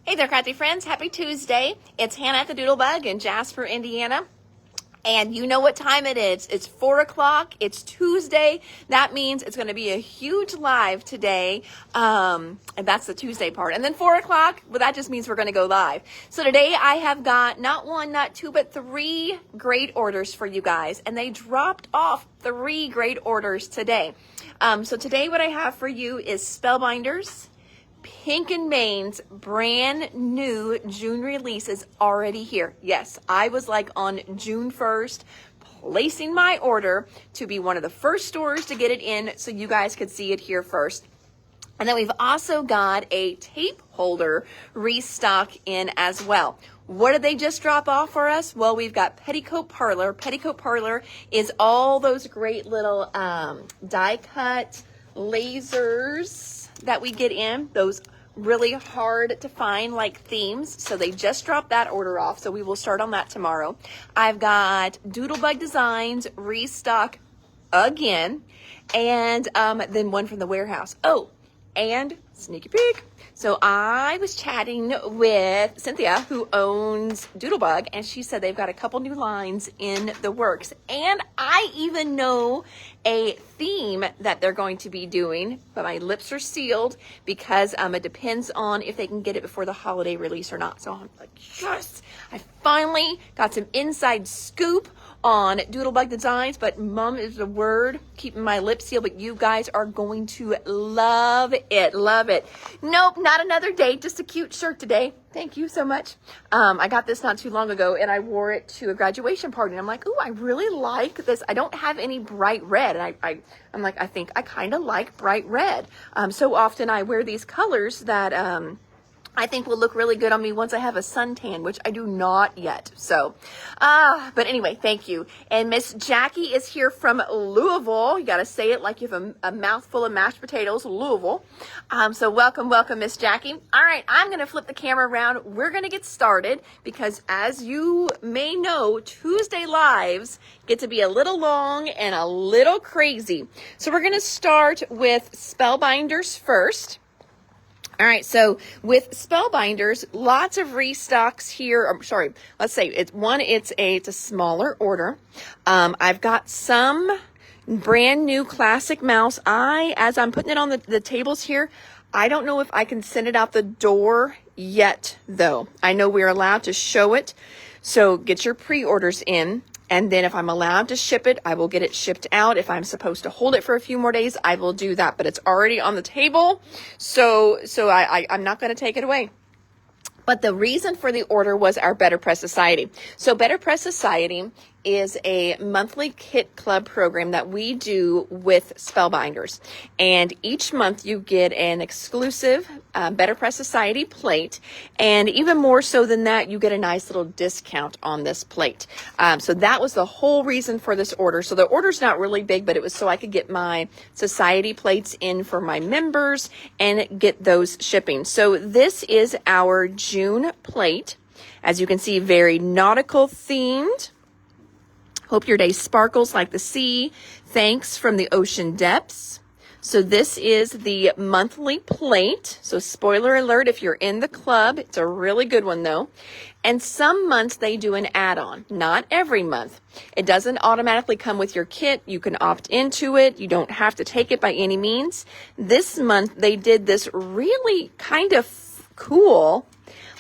Hey there, crafty friends. Happy Tuesday. It's Hannah at the Doodlebug in Jasper, Indiana. And you know what time it is. It's 4 o'clock. It's Tuesday. That means it's going to be a huge live today. And that's the Tuesday part. And then 4 o'clock, well, that just means we're going to go live. So today I have got not one, not two, but 3 great orders for you guys. And they dropped off 3 great orders today. So today what I have for you is Spellbinders. Pink and Main's brand new June release is already here. Yes, I was like on June 1st placing my order to be one of the first stores to get it in so you guys could see it here first. And then we've also got a tape holder restock in as well. What did they just drop off for us? Well, we've got Petticoat Parlor. Petticoat Parlor is all those great little die cut lasers that we get in, those really hard to find like themes. So they just dropped that order off. So we will start on that tomorrow. I've got Doodlebug Designs restock again. And then one from the warehouse. Oh, and sneaky peek. So I was chatting with Cynthia, who owns Doodlebug, and she said they've got a couple new lines in the works. And I even know a theme that they're going to be doing, but my lips are sealed because it depends on if they can get it before the holiday release or not. So I'm like, yes, I finally got some inside scoop on Doodlebug Designs, but mom is the word, keeping my lips sealed, but you guys are going to love it, love it. Nope, not another date, just a cute shirt today. Thank you so much. I got this not too long ago, and I wore it to a graduation party, and I'm like, ooh, I really like this. I don't have any bright red, and I'm like, I think I kind of like bright red. So often I wear these colors that I think will look really good on me once I have a suntan, which I do not yet. So, but anyway, thank you. And Miss Jackie is here from Louisville. You got to say it like you have a mouthful of mashed potatoes, Louisville. So welcome, welcome, Miss Jackie. All right, I'm going to flip the camera around. We're going to get started because as you may know, Tuesday lives get to be a little long and a little crazy. So we're going to start with Spellbinders first. All right, so with Spellbinders, lots of restocks here. Sorry, let's say it's a smaller order. I've got some brand new classic mouse. As I'm putting it on the tables here, I don't know if I can send it out the door yet, though. I know we're allowed to show it, so get your pre-orders in. And then if I'm allowed to ship it, I will get it shipped out. If I'm supposed to hold it for a few more days, I will do that. But it's already on the table, so I'm not going to take it away. But the reason for the order was our Better Press Society. So Better Press Society is a monthly kit club program that we do with Spellbinders. And each month you get an exclusive Better Press Society plate. And even more so than that, you get a nice little discount on this plate. So that was the whole reason for this order. So the order's not really big, but it was so I could get my society plates in for my members and get those shipping. So this is our June plate. As you can see, very nautical themed. Hope your day sparkles like the sea. Thanks from the ocean depths. So this is the monthly plate. So spoiler alert, if you're in the club, it's a really good one though. And some months they do an add-on, not every month. It doesn't automatically come with your kit. You can opt into it. You don't have to take it by any means. This month they did this really kind of cool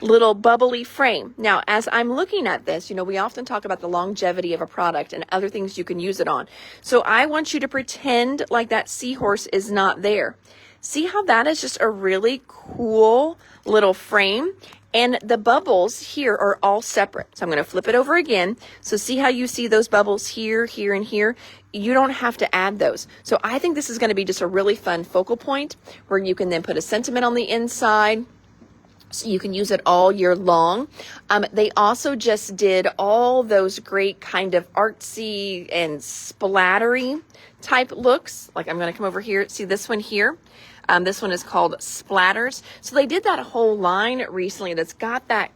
little bubbly frame. Now, as I'm looking at this, we often talk about the longevity of a product and other things you can use it on. So I want you to pretend like that seahorse is not there. See how that is just a really cool little frame? And the bubbles here are all separate. So I'm going to flip it over again. So see how you see those bubbles here, here, and here? You don't have to add those. So I think this is going to be just a really fun focal point where you can then put a sentiment on the inside. So you can use it all year long. They also just did all those great kind of artsy and splattery type looks. Like I'm going to come over here. See this one here? This one is called Splatters. So they did that whole line recently that's got that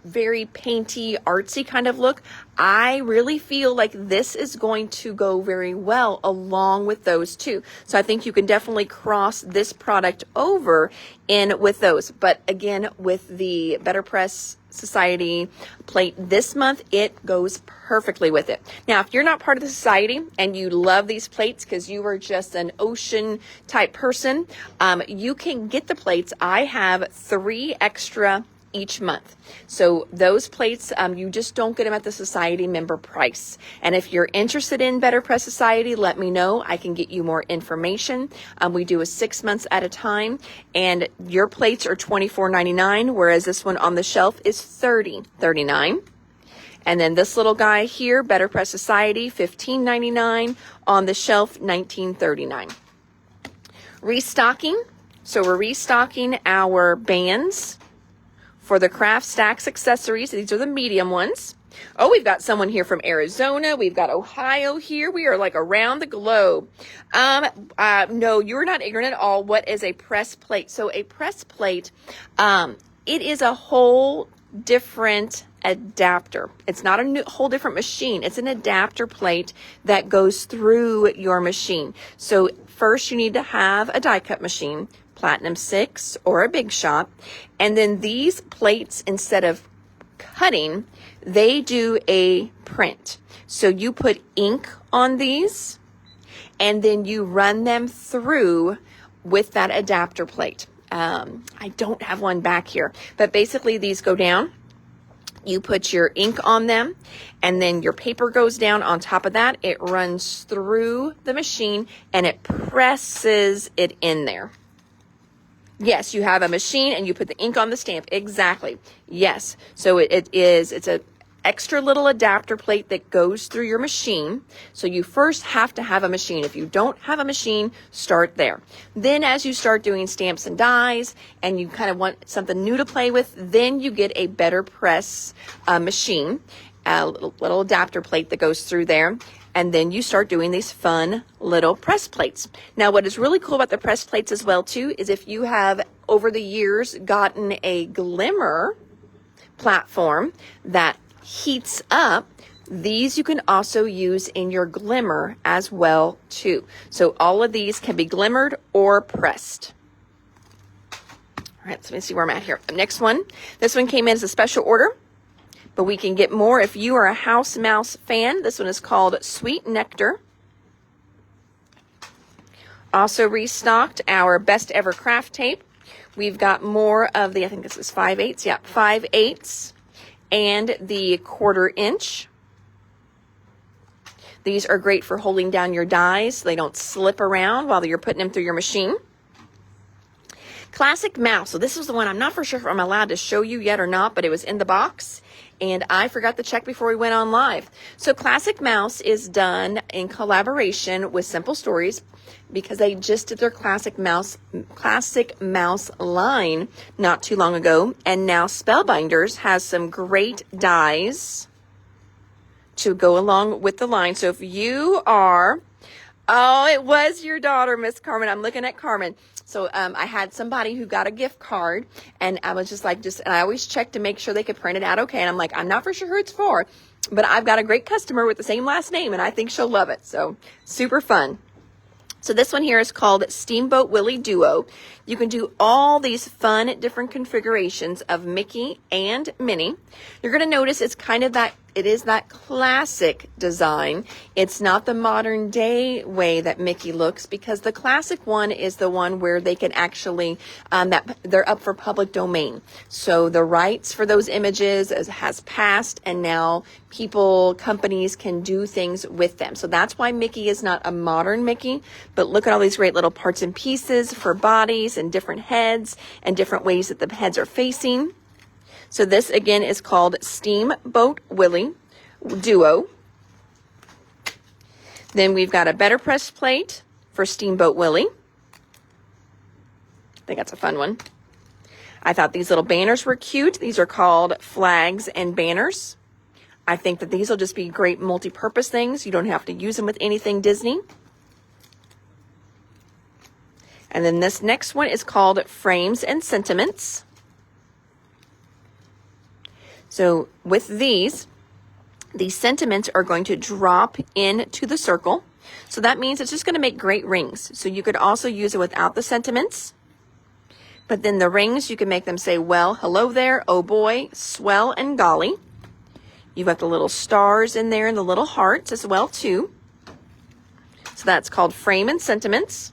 very painty, artsy kind of look. I really feel like this is going to go very well along with those two. So I think you can definitely cross this product over in with those. But again, with the Better Press Society plate this month, it goes perfectly with it. Now, if you're not part of the society and you love these plates because you are just an ocean type person, you can get the plates. I have 3 extra each month. So those plates, you just don't get them at the society member price. And if you're interested in Better Press Society, let me know. I can get you more information. We do a 6 months at a time, and your plates are $24.99, whereas this one on the shelf is $30.39. And then this little guy here, Better Press Society, $15.99, on the shelf, $19.39. Restocking. So we're restocking our bands for the Craft Stacks accessories. These are the medium ones. Oh, we've got someone here from Arizona. We've got Ohio here. We are like around the globe. No, you're not ignorant at all. What is a press plate? So a press plate, it is a whole different adapter. It's not a whole different machine. It's an adapter plate that goes through your machine. So first you need to have a die cut machine, Platinum 6 or a Big Shot. And then these plates, instead of cutting, they do a print. So you put ink on these and then you run them through with that adapter plate. I don't have one back here, but basically these go down. You put your ink on them, and then your paper goes down on top of that. It runs through the machine and it presses it in there. Yes, you have a machine and you put the ink on the stamp. Exactly. Yes. So it's a extra little adapter plate that goes through your machine. So you first have to have a machine. If you don't have a machine, start there. Then as you start doing stamps and dies and you kind of want something new to play with, then you get a Better Press machine, a little adapter plate that goes through there. And then you start doing these fun little press plates. Now, what is really cool about the press plates as well, too, is if you have over the years gotten a glimmer platform that heats up, these you can also use in your glimmer as well, too. So all of these can be glimmered or pressed. All right, so let me see where I'm at here. Next one. This one came in as a special order, but we can get more if you are a House Mouse fan. This one is called Sweet Nectar. Also restocked our Best Ever Craft Tape. We've got more of the, I think this is 5/8. Yeah, 5/8 and the 1/4 inch. These are great for holding down your dies so they don't slip around while you're putting them through your machine. Classic Mouse. So this is the one I'm not for sure if I'm allowed to show you yet or not, but it was in the box and I forgot to check before we went on live. So Classic Mouse is done in collaboration with Simple Stories because they just did their Classic Mouse line not too long ago. And now Spellbinders has some great dies to go along with the line. So if you are, oh, it was your daughter, Miss Carmen. I'm looking at Carmen. So I had somebody who got a gift card, and I was just like, and I always check to make sure they could print it out okay. And I'm like, I'm not for sure who it's for, but I've got a great customer with the same last name, and I think she'll love it. So super fun. So this one here is called Steamboat Willie Duo. You can do all these fun different configurations of Mickey and Minnie. You're going to notice it's kind of that, it is that classic design. It's not the modern day way that Mickey looks, because the classic one is the one where they can actually, that they're up for public domain. So the rights for those images has passed, and now people, companies can do things with them. So that's why Mickey is not a modern Mickey, but look at all these great little parts and pieces for bodies and different heads and different ways that the heads are facing. So this again is called Steamboat Willie Duo. Then we've got a Better Press plate for Steamboat Willie. I think that's a fun one. I thought these little banners were cute. These are called flags and banners. I think that these will just be great multi-purpose things. You don't have to use them with anything Disney. And then this next one is called Frames and Sentiments. So with these sentiments are going to drop into the circle. So that means it's just going to make great rings. So you could also use it without the sentiments. But then the rings, you can make them say, well, hello there, oh boy, swell, and golly. You've got the little stars in there and the little hearts as well too. So that's called Frame and Sentiments.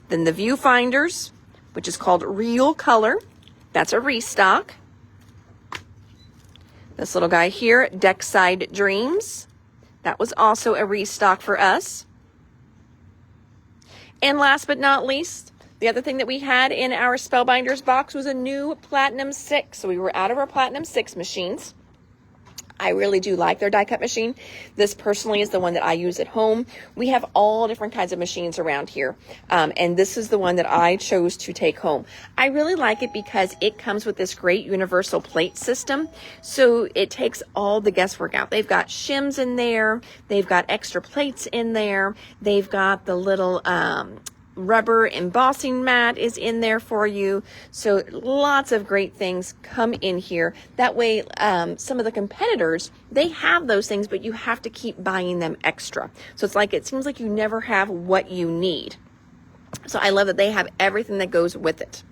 Then the Viewfinders, which is called Real Color. That's a restock. This little guy here, Deckside Dreams. That was also a restock for us. And last but not least, the other thing that we had in our Spellbinders box was a new Platinum 6. So we were out of our Platinum 6 machines. I really do like their die cut machine. This personally is the one that I use at home. We have all different kinds of machines around here. And this is the one that I chose to take home. I really like it because it comes with this great universal plate system. So it takes all the guesswork out. They've got shims in there. They've got extra plates in there. They've got the little, rubber embossing mat is in there for you. So lots of great things come in here. That way, some of the competitors, they have those things, but you have to keep buying them extra. So it's like, it seems like you never have what you need. So I love that they have everything that goes with it.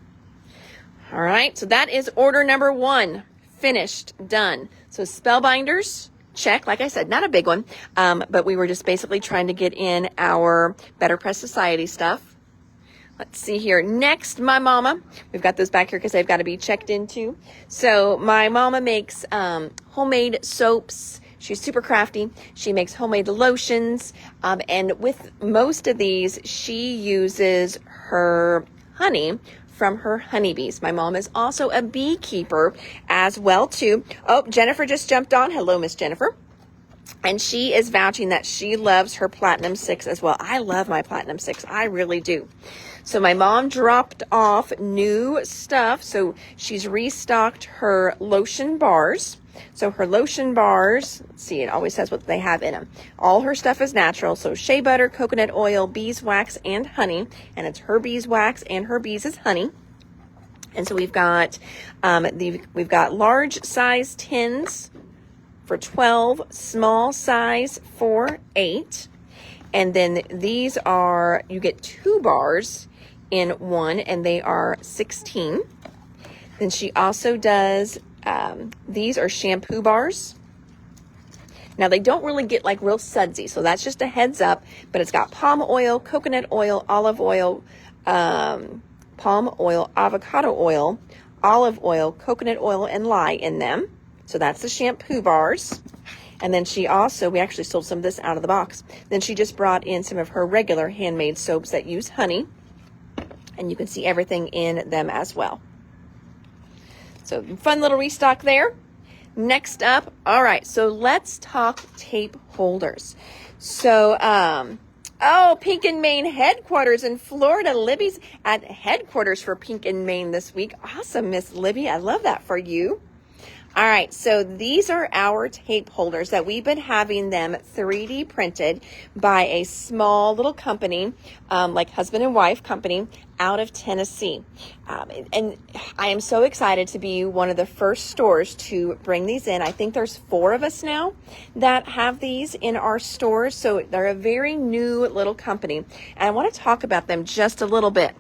All right, so that is order number 1, finished, done. So Spellbinders, check. Like I said, not a big one, but we were just basically trying to get in our Better Press Society stuff. Let's see here. Next, my mama. We've got those back here because they've got to be checked into. So my mama makes homemade soaps. She's super crafty. She makes homemade lotions. And with most of these, she uses her honey from her honeybees. My mom is also a beekeeper as well too. Oh, Jennifer just jumped on. Hello, Miss Jennifer. And she is vouching that she loves her Platinum 6 as well. I love my Platinum 6. I really do. So my mom dropped off new stuff. So she's restocked her lotion bars. So her lotion bars, let's see, it always says what they have in them. All her stuff is natural. So shea butter, coconut oil, beeswax, and honey. And it's her beeswax and her bees is honey. And so we've got large size tins for 12, small size for 8. And then these are, you get 2 bars in one, and they are 16. Then she also does, these are shampoo bars. Now they don't really get like real sudsy, so that's just a heads up, but it's got palm oil, coconut oil, olive oil, palm oil, avocado oil, olive oil, coconut oil, and lye in them. So that's the shampoo bars. And then she also, we actually sold some of this out of the box. Then she just brought in some of her regular handmade soaps that use honey. And you can see everything in them as well. So fun little restock there. Next up, all right, so let's talk tape holders. So, Pink and Main headquarters in Florida. Libby's at headquarters for Pink and Main this week. Awesome, Miss Libby. I love that for you. All right, so these are our tape holders that we've been having them 3D printed by a small little company, like husband and wife company out of Tennessee. And I am so excited to be one of the first stores to bring these in. I think there's 4 of us now that have these in our stores. So they're a very new little company. And I want to talk about them just a little bit.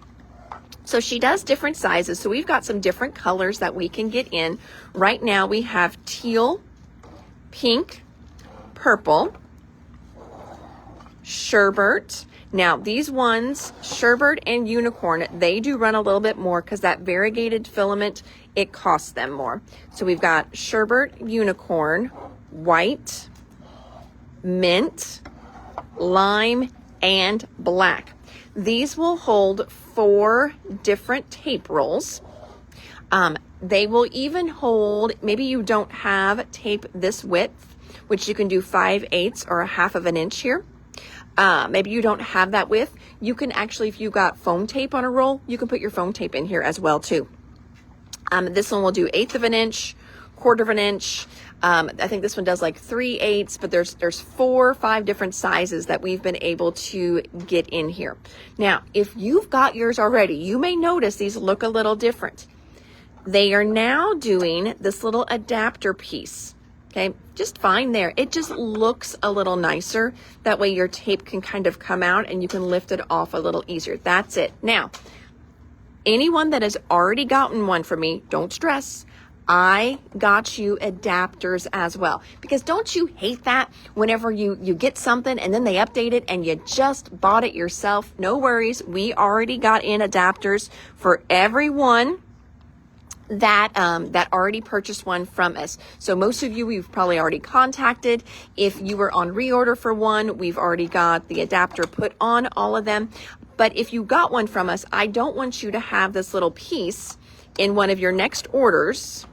So she does different sizes. So we've got some different colors that we can get in. Right now we have teal, pink, purple, sherbet. Now these ones, sherbet and unicorn, they do run a little bit more because that variegated filament, it costs them more. So we've got sherbet, unicorn, white, mint, lime, and black. These will hold 4 different tape rolls. They will even hold, maybe you don't have tape this width, which you can do 5/8 or 1/2 of an inch here. Maybe you don't have that width. You can actually, if you got foam tape on a roll, you can put your foam tape in here as well too. This one will do 1/8 of an inch, 1/4 of an inch. I think this one does like 3/8, but there's 4 or 5 different sizes that we've been able to get in here. Now, if you've got yours already, you may notice these look a little different. They are now doing this little adapter piece. Okay, just fine there. It just looks a little nicer. That way your tape can kind of come out and you can lift it off a little easier. That's it. Now, anyone that has already gotten one from me, don't stress. I got you adapters as well. Because don't you hate that whenever you get something and then they update it and you just bought it yourself? No worries. We already got in adapters for everyone that already purchased one from us. So most of you we've probably already contacted. If you were on reorder for one, we've already got the adapter put on all of them. But if you got one from us, I don't want you to have this little piece in one of your next orders.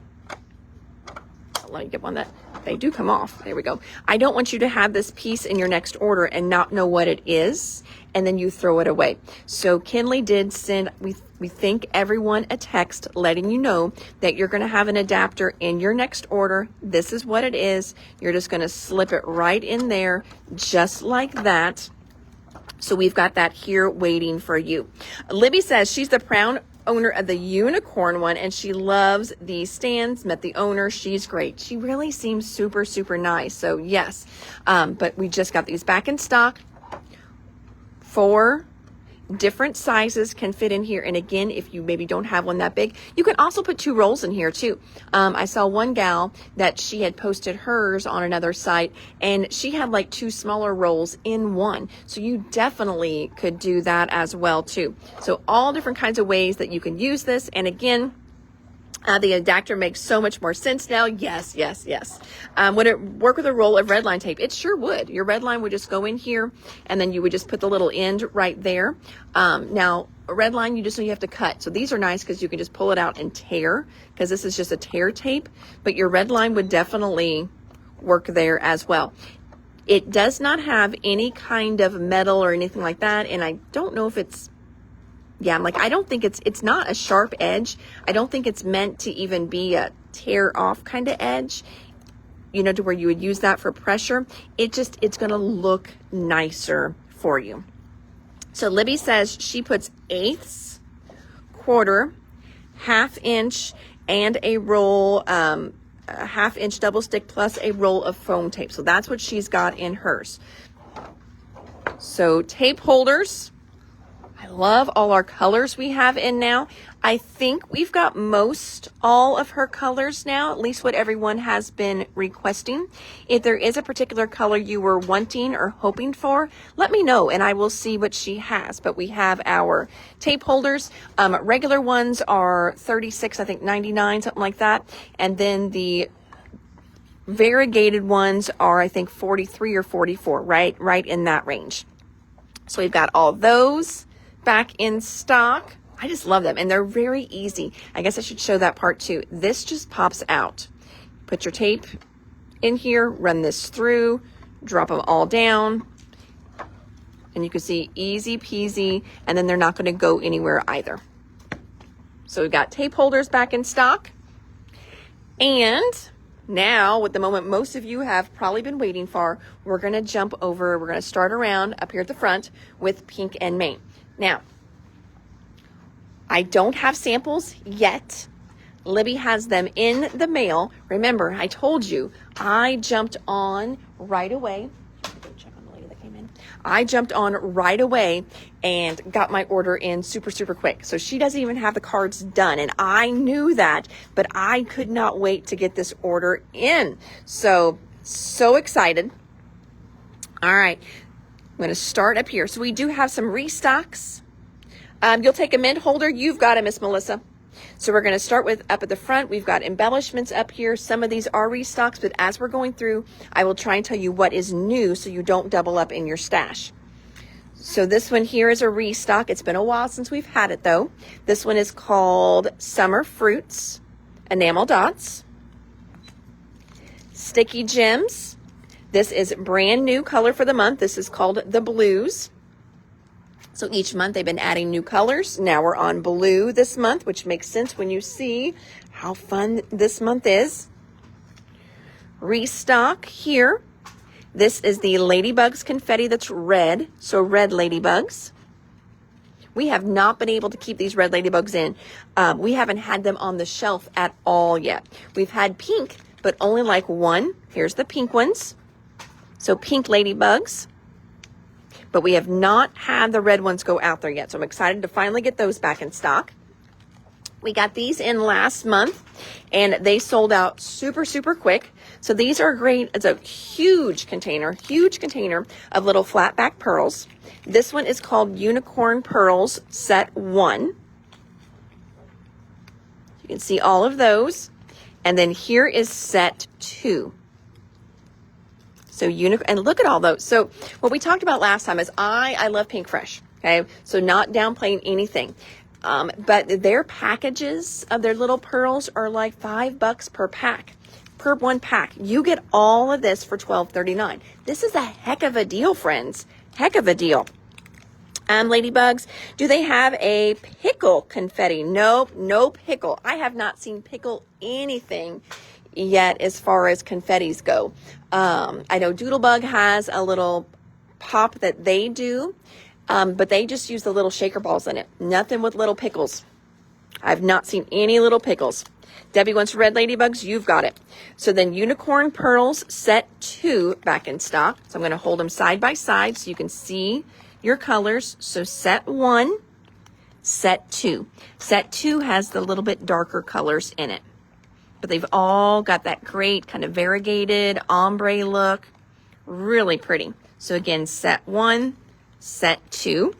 Let me get one that they do come off. There we go. I don't want you to have this piece in your next order and not know what it is, and then you throw it away. So Kinley did send, we think everyone a text letting you know that you're going to have an adapter in your next order. This is what it is. You're just going to slip it right in there just like that. So we've got that here waiting for you. Libby says she's the proud owner of the unicorn one and she loves the stands. Met the owner. She's great. She really seems super, super nice. So yes, but we just got these back in stock. 4 different sizes can fit in here. And again, if you maybe don't have one that big, you can also put 2 rolls in here too. I saw one gal that she had posted hers on another site and she had like 2 smaller rolls in one. So you definitely could do that as well too. So all different kinds of ways that you can use this. And again, the adapter makes so much more sense now. Yes, yes, yes. Would it work with a roll of red line tape? It sure would. Your red line would just go in here and then you would just put the little end right there. Now, a red line, you just know you have to cut. So these are nice because you can just pull it out and tear because this is just a tear tape, but your red line would definitely work there as well. It does not have any kind of metal or anything like that. And I don't know if it's, yeah, I'm like, I don't think it's not a sharp edge. I don't think it's meant to even be a tear off kind of edge, you know, to where you would use that for pressure. It's going to look nicer for you. So Libby says she puts 1/8, 1/4, 1/2 inch, and a roll, a 1/2 inch double stick plus a roll of foam tape. So that's what she's got in hers. So tape holders. I love all our colors we have in now. I think we've got most all of her colors now, at least what everyone has been requesting. If there is a particular color you were wanting or hoping for, let me know and I will see what she has. But we have our tape holders. Regular ones are 36, I think 99, something like that. And then the variegated ones are, I think 43 or 44, right in that range. So we've got all those back in stock. I just love them and they're very easy. I guess I should show that part too. This just pops out. Put your tape in here, run this through, drop them all down, and you can see easy peasy, and then they're not going to go anywhere either. So we've got tape holders back in stock. And now, with the moment most of you have probably been waiting for, we're going to jump over, we're going to start around up here at the front with pink and Maine. Now, I don't have samples yet. Libby has them in the mail. Remember, I told you, I jumped on right away. Check on the lady that came in. I jumped on right away and got my order in super, super quick. So she doesn't even have the cards done. And I knew that, but I could not wait to get this order in. So excited. All right. I'm going to start up here. So we do have some restocks. You'll take a mint holder. You've got it, Miss Melissa. So we're going to start with up at the front. We've got embellishments up here. Some of these are restocks, but as we're going through, I will try and tell you what is new so you don't double up in your stash. So this one here is a restock. It's been a while since we've had it though. This one is called Summer Fruits Enamel Dots. Sticky Gems. This is brand new color for the month. This is called the Blues. So each month they've been adding new colors. Now we're on blue this month, which makes sense when you see how fun this month is. Restock here. This is the Ladybugs confetti that's red, so red ladybugs. We have not been able to keep these red ladybugs in. We haven't had them on the shelf at all yet. We've had pink, but only like one. Here's the pink ones. So pink ladybugs. But we have not had the red ones go out there yet. So I'm excited to finally get those back in stock. We got these in last month and they sold out super, super quick. So these are great. It's a huge container of little flat back pearls. This one is called Unicorn Pearls Set 1. You can see all of those. And then here is Set 2. So and look at all those. So what we talked about last time is I love Pink Fresh. Okay. So not downplaying anything. But their packages of their little pearls are like $5 per pack, per one pack. You get all of this for $12.39. This is a heck of a deal, friends. Heck of a deal. Ladybugs, do they have a pickle confetti? Nope, no pickle. I have not seen pickle anything yet as far as confettis go. I know Doodlebug has a little pop that they do. But they just use the little shaker balls in it. Nothing with little pickles. I've not seen any little pickles. Debbie wants red ladybugs. You've got it. So then Unicorn Pearls Set 2 back in stock. So I'm going to hold them side by side so you can see your colors. So Set 1, Set 2. Set 2 has the little bit darker colors in it. But they've all got that great kind of variegated ombre look. Really pretty. So again, Set 1. Set 2.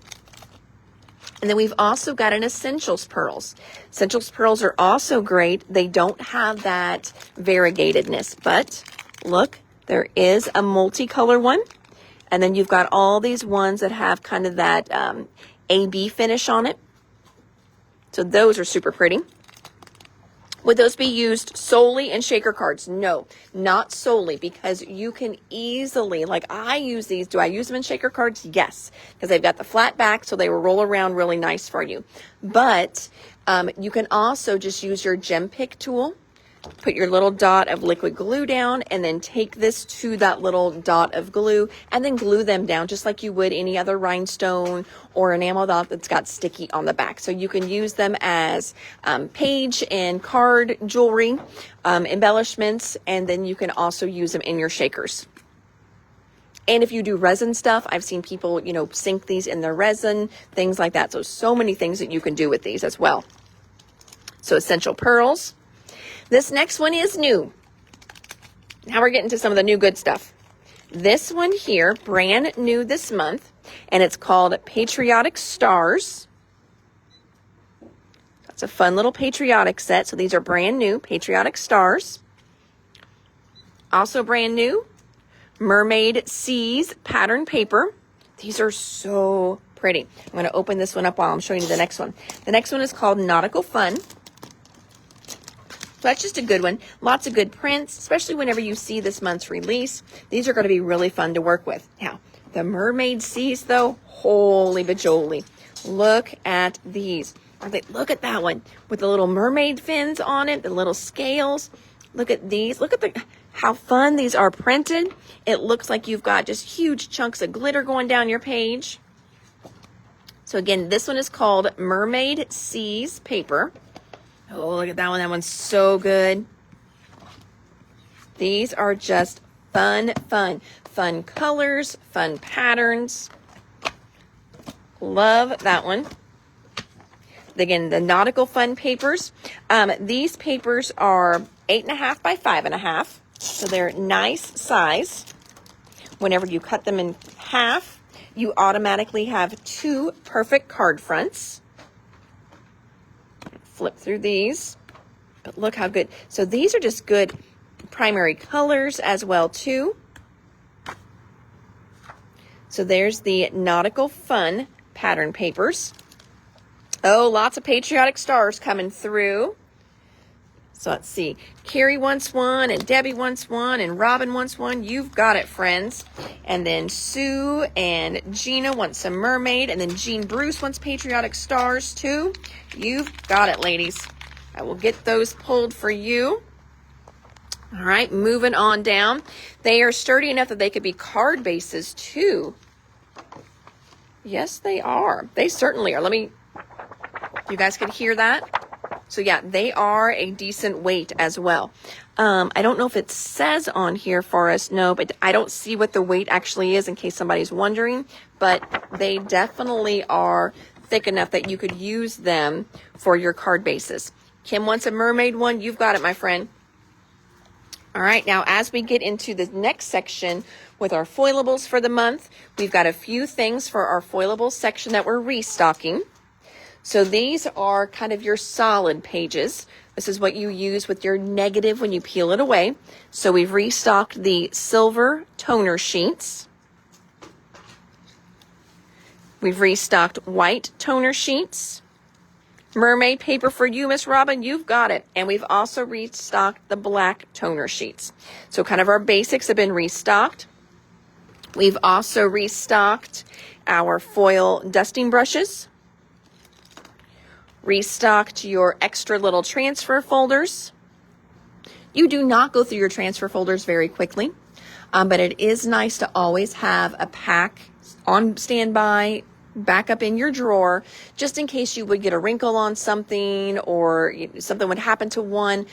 And then we've also got an Essentials Pearls. Essentials Pearls are also great. They don't have that variegatedness, but look, there is a multicolor one. And then you've got all these ones that have kind of that AB finish on it. So those are super pretty. Would those be used solely in shaker cards? No, not solely, because you can easily, like I use these. Do I use them in shaker cards? Yes, because they've got the flat back, so they will roll around really nice for you. But you can also just use your gem pick tool, put your little dot of liquid glue down, and then take this to that little dot of glue and then glue them down just like you would any other rhinestone or enamel dot that's got sticky on the back. So you can use them as page and card jewelry embellishments, and then you can also use them in your shakers. And if you do resin stuff, I've seen people, sink these in their resin, things like that. So many things that you can do with these as well. So Essential Pearls. This next one is new. Now we're getting to some of the new good stuff. This one here, brand new this month, and it's called Patriotic Stars. That's a fun little patriotic set. So these are brand new, Patriotic Stars. Also brand new, Mermaid Seas pattern paper. These are so pretty. I'm going to open this one up while I'm showing you the next one. The next one is called Nautical Fun. So that's just a good one. Lots of good prints, especially whenever you see this month's release. These are going to be really fun to work with. Now, the Mermaid Seas, though, holy bajoli. Look at these. Look at that one with the little mermaid fins on it, the little scales. Look at these. Look at how fun these are printed. It looks like you've got just huge chunks of glitter going down your page. So again, this one is called Mermaid Seas paper. Oh, look at that one. That one's so good. These are just fun colors, fun patterns. Love that one. Again, the Nautical Fun papers. These papers are 8.5 by 5.5. So they're nice size. Whenever you cut them in half, you automatically have 2 perfect card fronts. Flip through these, but look how good. So these are just good primary colors as well too. So there's the Nautical Fun pattern papers. Oh, lots of patriotic stars coming through. So let's see. Carrie wants one, and Debbie wants one, and Robin wants one. You've got it, friends. And then Sue and Gina want some mermaid, and then Jean Bruce wants patriotic stars too. You've got it, ladies. I will get those pulled for you. All right, moving on down. They are sturdy enough that they could be card bases too. Yes, they are. They certainly are. You guys can hear that? So yeah, they are a decent weight as well. I don't know if it says on here for us, no, but I don't see what the weight actually is in case somebody's wondering, but they definitely are thick enough that you could use them for your card bases. Kim wants a mermaid one. You've got it, my friend. All right, now as we get into the next section with our foilables for the month, we've got a few things for our foilables section that we're restocking. So these are kind of your solid pages. This is what you use with your negative when you peel it away. So we've restocked the silver toner sheets. We've restocked white toner sheets. Mermaid paper for you, Miss Robin, you've got it. And we've also restocked the black toner sheets. So kind of our basics have been restocked. We've also restocked our foil dusting brushes. Restocked your extra little transfer folders. You do not go through your transfer folders very quickly, but it is nice to always have a pack on standby, back up in your drawer, just in case you would get a wrinkle on something or something would happen to one.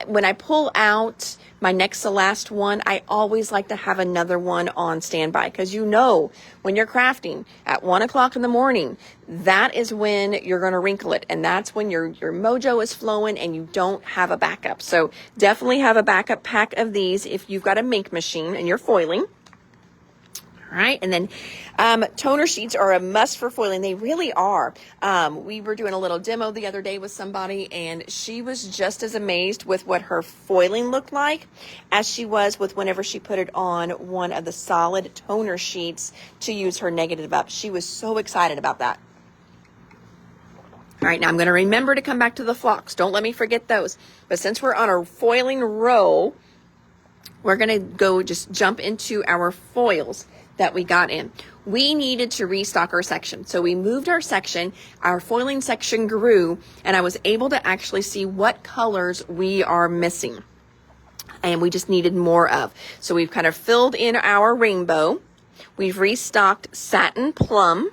When I pull out my next to last one, I always like to have another one on standby because you know when you're crafting at 1 o'clock in the morning, that is when you're going to wrinkle it. And that's when your mojo is flowing and you don't have a backup. So definitely have a backup pack of these if you've got a mink machine and you're foiling. All right, and then toner sheets are a must for foiling. They really are. We were doing a little demo the other day with somebody, and she was just as amazed with what her foiling looked like as she was with whenever she put it on one of the solid toner sheets to use her negative up. She was so excited about that. All right, now I'm going to remember to come back to the flocks. Don't let me forget those. But since we're on a foiling row, we're going to go just jump into our foils that we got in. We needed to restock our section. So we moved our section, our foiling section grew, and I was able to actually see what colors we are missing. And we just needed more of. So we've kind of filled in our rainbow. We've restocked satin plum.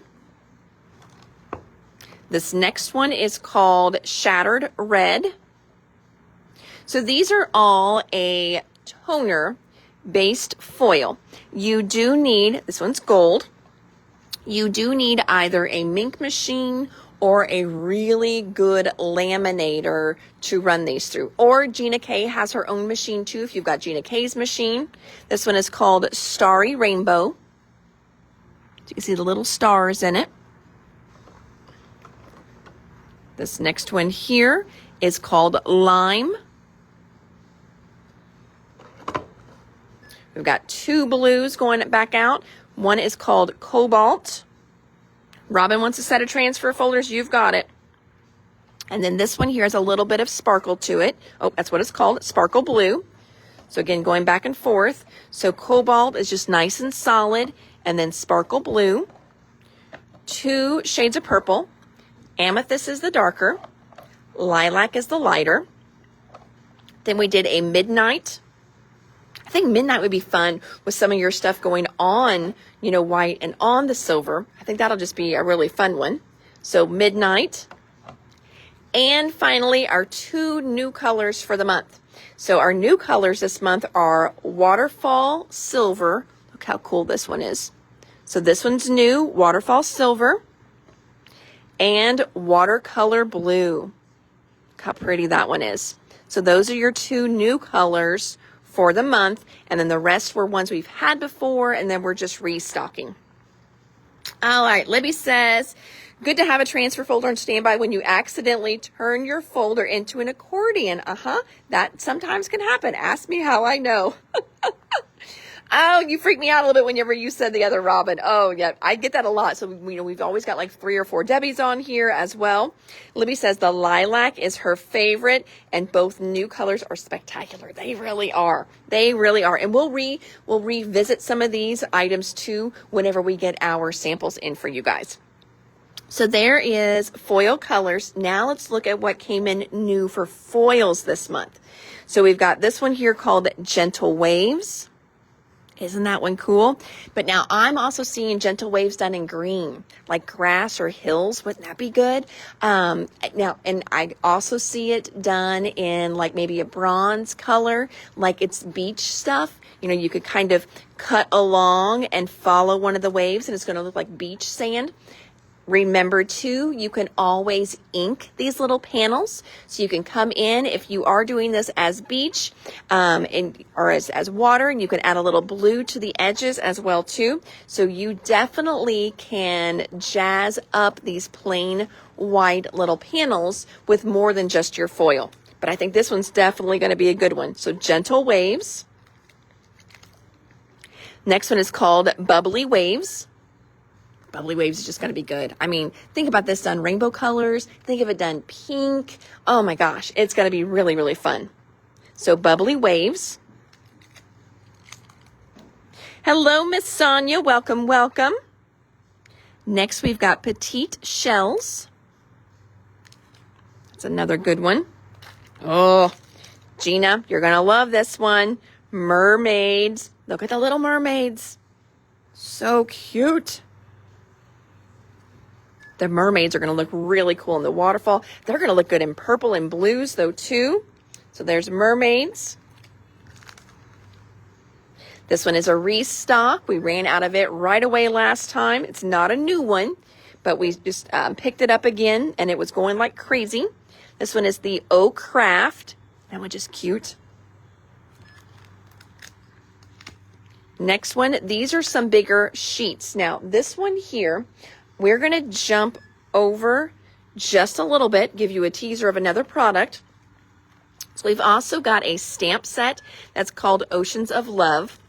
This next one is called shattered red. So these are all a toner based foil. You do need, this one's gold, you do need either a mink machine or a really good laminator to run these through. Or Gina K has her own machine too if you've got Gina K's machine. This one is called Starry Rainbow. You can see the little stars in it. This next one here is called Lime. We've got two blues going back out. One is called Cobalt. Robin wants a set of transfer folders. You've got it. And then this one here has a little bit of sparkle to it. Oh, that's what it's called, Sparkle Blue. So again, going back and forth. So Cobalt is just nice and solid. And then Sparkle Blue. Two shades of purple. Amethyst is the darker. Lilac is the lighter. Then we did a Midnight. I think Midnight would be fun with some of your stuff going on, white and on the silver. I think that'll just be a really fun one. So Midnight. And finally, our two new colors for the month. So our new colors this month are Waterfall Silver. Look how cool this one is. So this one's new, Waterfall Silver. And Watercolor Blue. Look how pretty that one is. So those are your two new colors for the month, and then the rest were ones we've had before, and then we're just restocking. All right, Libby says, good to have a transfer folder on standby when you accidentally turn your folder into an accordion. That sometimes can happen. Ask me how I know. Oh, you freaked me out a little bit whenever you said the other Robin. Oh, yeah, I get that a lot. So, we've always got like 3 or 4 Debbies on here as well. Libby says the lilac is her favorite, and both new colors are spectacular. They really are. They really are. And we'll revisit some of these items too whenever we get our samples in for you guys. So there is foil colors. Now let's look at what came in new for foils this month. So we've got this one here called Gentle Waves. Isn't that one cool? But now I'm also seeing gentle waves done in green, like grass or hills. Wouldn't that be good? Now, and I also see it done in like maybe a bronze color, like it's beach stuff. You know, you could kind of cut along and follow one of the waves and it's going to look like beach sand. Remember too, you can always ink these little panels. So you can come in if you are doing this as beach or as water, and you can add a little blue to the edges as well too. So you definitely can jazz up these plain white little panels with more than just your foil. But I think this one's definitely going to be a good one. So Gentle Waves. Next one is called Bubbly Waves. Bubbly Waves is just going to be good. I mean, think about this done rainbow colors. Think of it done pink. Oh my gosh, it's going to be really, really fun. So Bubbly Waves. Hello, Miss Sonia. Welcome, welcome. Next, we've got Petite Shells. That's another good one. Oh, Gina, you're going to love this one. Mermaids. Look at the little mermaids. So cute. The mermaids are going to look really cool in the waterfall. They're going to look good in purple and blues though too. So there's mermaids. This one is a restock. We ran out of it right away last time. It's not a new one, but we just picked it up again and it was going like crazy. This one is the Oak Craft. That one just cute. Next one, these are some bigger sheets. Now this one here, we're going to jump over just a little bit, give you a teaser of another product. So we've also got a stamp set that's called Oceans of Love.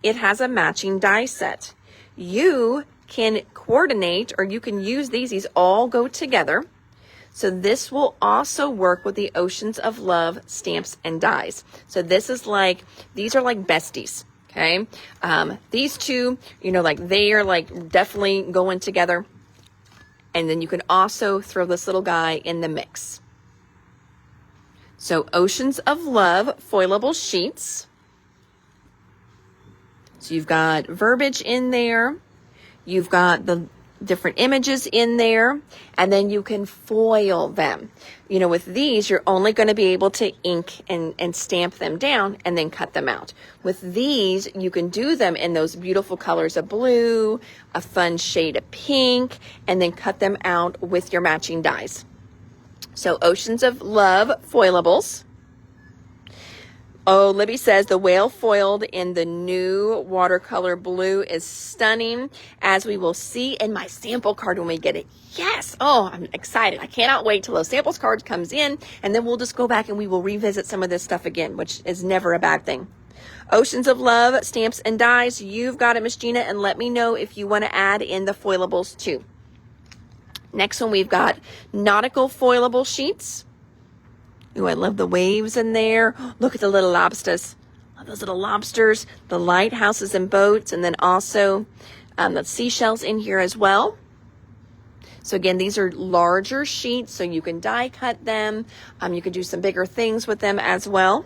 It has a matching die set. You can coordinate or you can use these all go together. So this will also work with the Oceans of Love stamps and dies. So this is like, these are like besties. Okay. These two, you know, like they are like definitely going together. And then you can also throw this little guy in the mix. So Oceans of Love foilable sheets. So you've got verbiage in there. You've got the different images in there, and then you can foil them. You know, with these, you're only going to be able to ink and stamp them down and then cut them out. With these, you can do them in those beautiful colors of blue, a fun shade of pink, and then cut them out with your matching dies. So Oceans of Love foilables. Oh, Libby says the whale foiled in the new watercolor blue is stunning, as we will see in my sample card when we get it. Yes. Oh, I'm excited. I cannot wait till those samples cards comes in, and then we'll just go back and we will revisit some of this stuff again, which is never a bad thing. Oceans of Love stamps and dies. You've got it, Miss Gina, and let me know if you want to add in the foilables too. Next one, we've got nautical foilable sheets. Ooh, I love the waves in there. Look at the little lobsters. Love those little lobsters, the lighthouses and boats, and then also the seashells in here as well. So again, these are larger sheets, so you can die cut them. You can do some bigger things with them as well.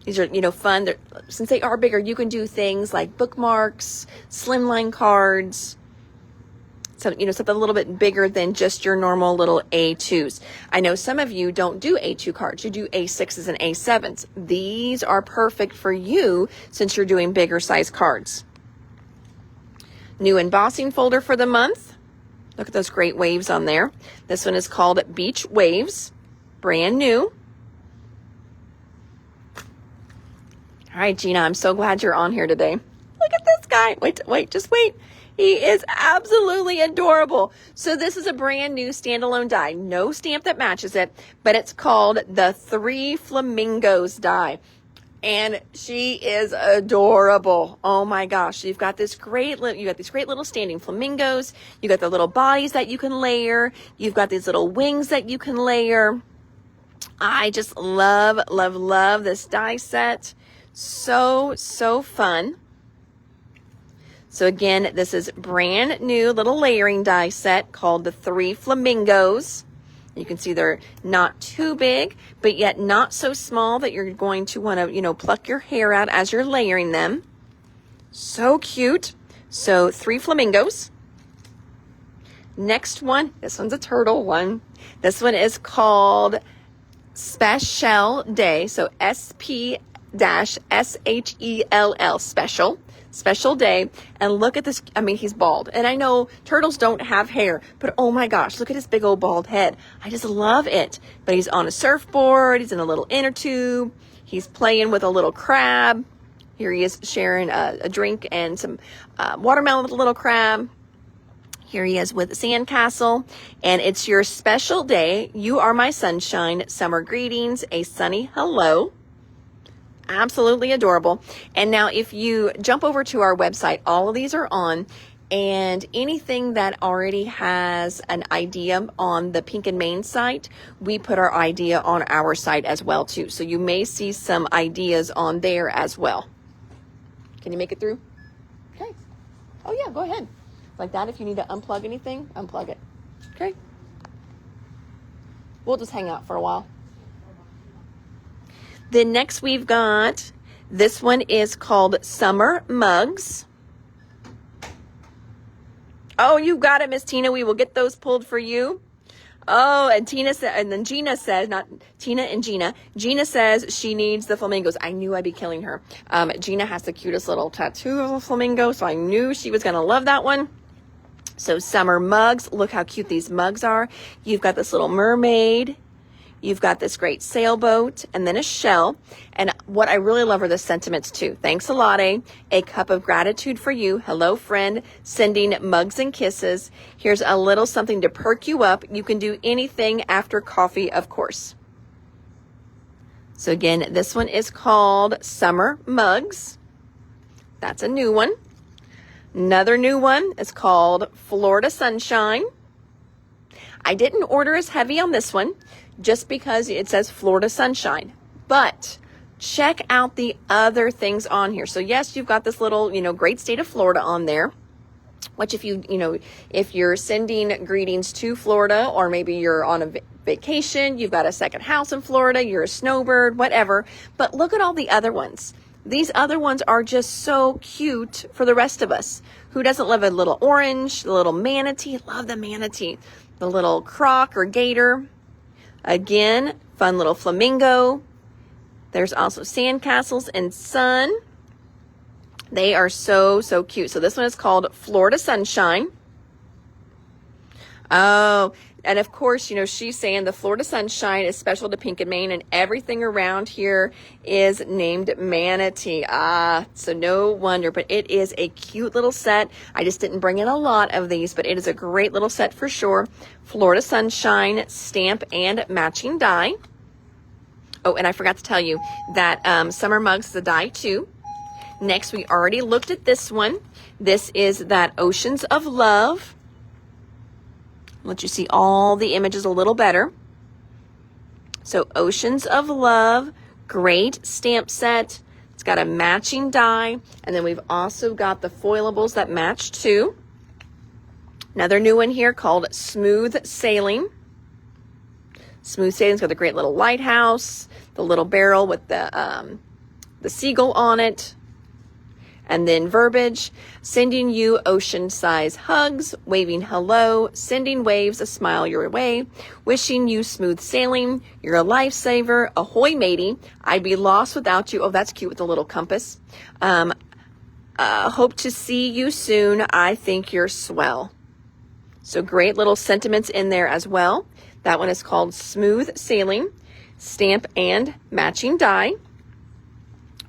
These are, you know, fun. Since they are bigger, you can do things like bookmarks, slimline cards. So, you know, something a little bit bigger than just your normal little A2s. I know some of you don't do A2 cards. You do A6s and A7s. These are perfect for you since you're doing bigger size cards. New embossing folder for the month. Look at those great waves on there. This one is called Beach Waves. Brand new. All right, Gina, I'm so glad you're on here today. Look at this guy. Wait, just wait. He is absolutely adorable. So this is a brand new standalone die. No stamp that matches it, but it's called the Three Flamingos die. And she is adorable. Oh my gosh. You've got these great little standing flamingos. You got the little bodies that you can layer. You've got these little wings that you can layer. I just love, love, love this die set. So, so fun. So again, this is brand new little layering die set called the 3 Flamingos. You can see they're not too big, but yet not so small that you're going to want to, you know, pluck your hair out as you're layering them. So cute. So 3 flamingos. Next one, this one's a turtle one. This one is called Special Day. So SP-SHELL, special day. And look at this. I mean, he's bald. And I know turtles don't have hair, but oh my gosh, look at his big old bald head. I just love it. But he's on a surfboard. He's in a little inner tube. He's playing with a little crab. Here he is sharing a drink and some watermelon with a little crab. Here he is with Sandcastle. And it's your special day. You are my sunshine. Summer greetings. A sunny hello. Absolutely adorable. And now if you jump over to our website, all of these are on, and anything that already has an idea on the Pink and Main site, we put our idea on our site as well too. So you may see some ideas on there as well. Can you make it through? Okay. Oh yeah, go ahead. Like that, if you need to unplug anything, unplug it. Okay. We'll just hang out for a while. Then next we've got, this one is called Summer Mugs. Oh, you got it, Miss Tina. We will get those pulled for you. Oh, and Tina said, and then Gina says, not Tina and Gina. Gina says she needs the flamingos. I knew I'd be killing her. Gina has the cutest little tattoo of a flamingo, so I knew she was going to love that one. So Summer Mugs. Look how cute these mugs are. You've got this little mermaid. You've got this great sailboat and then a shell. And what I really love are the sentiments too. Thanks a lot, a cup of gratitude for you. Hello, friend. Sending mugs and kisses. Here's a little something to perk you up. You can do anything after coffee, of course. So again, this one is called Summer Mugs. That's a new one. Another new one is called Florida Sunshine. I didn't order as heavy on this one, just because it says Florida Sunshine. But check out the other things on here. So yes, you've got this little, great state of Florida on there. Which if if you're sending greetings to Florida, or maybe you're on a vacation, you've got a second house in Florida, you're a snowbird, whatever. But look at all the other ones. These other ones are just so cute for the rest of us. Who doesn't love a little orange, the little manatee? Love the manatee. The little croc or gator. Again, fun little flamingo. There's also sandcastles and sun. They are so, so cute. So this one is called Florida Sunshine. Oh, and of course, she's saying the Florida Sunshine is special to Pink and Main, and everything around here is named Manatee. So no wonder, but it is a cute little set. I just didn't bring in a lot of these, but it is a great little set for sure. Florida Sunshine stamp and matching die. Oh, and I forgot to tell you that Summer Mugs is a die too. Next, we already looked at this one. This is that Oceans of Love. Let you see all the images a little better. So Oceans of Love, great stamp set. It's got a matching die. And then we've also got the foilables that match too. Another new one here called Smooth Sailing. Smooth Sailing's got a great little lighthouse, the little barrel with the seagull on it. And then verbiage, sending you ocean-size hugs, waving hello, sending waves a smile your way, wishing you smooth sailing, you're a lifesaver, ahoy matey, I'd be lost without you. Oh, that's cute with the little compass. Hope to see you soon, I think you're swell. So great little sentiments in there as well. That one is called Smooth Sailing, stamp and matching die.